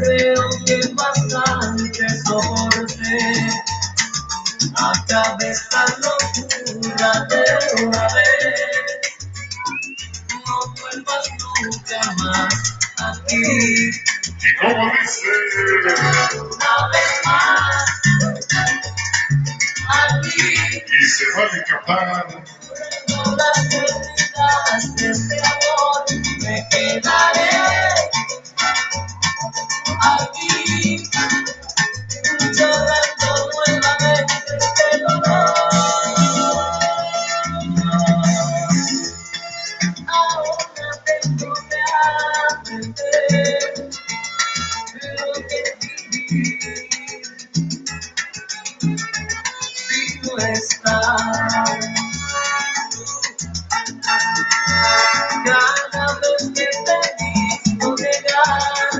Creo que bastante soporté. Acabé esta locura de una vez. No vuelvas nunca más aquí. Y como dice, Una vez más aquí. y se va a escapar. No las heridas de este amor, me quedaré aquí, llorando nuevamente este dolor. Ahora tengo que aprender lo que viví. Si no estás, cada vez que te he visto llegar,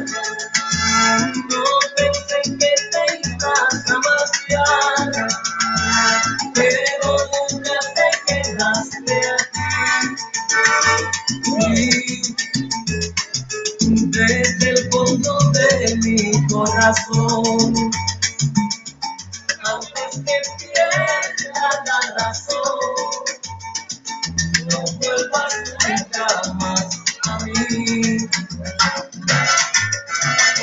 no pensé que te ibas a marchar, pero nunca te quedaste aquí. Y desde el fondo de mi corazón, antes que pierda la razón, no vuelvas nunca más a mí.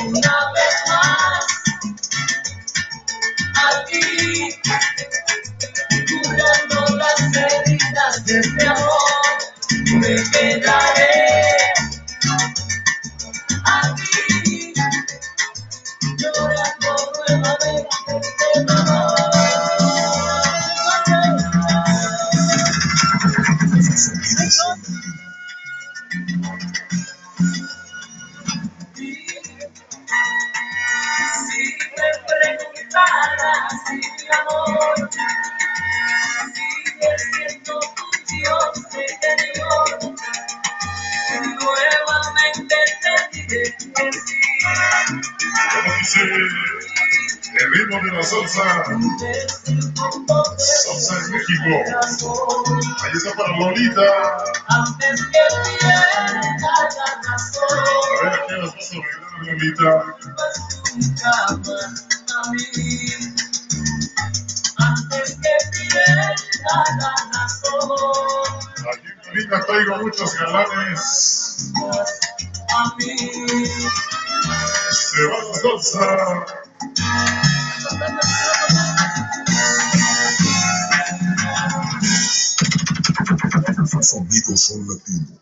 Una vez más, aquí, curando las heridas de este amor, me quedaré aquí, llorando nuevamente este dolor. Si me preguntaras si mi amor sigue siendo tuyo, interior, nuevamente te diré que sí. Como dice, el ritmo de la salsa. Salsa en México. Ahí está para Lolita. Antes que pierda la razón, A ver, ¿a qué las vas a bailar, Lolita? pues nunca más a mí. Antes que pierda la razón, Aquí en Lolita traigo muchos galanes. a mí. Se va la salsa. Sonido Son Latino.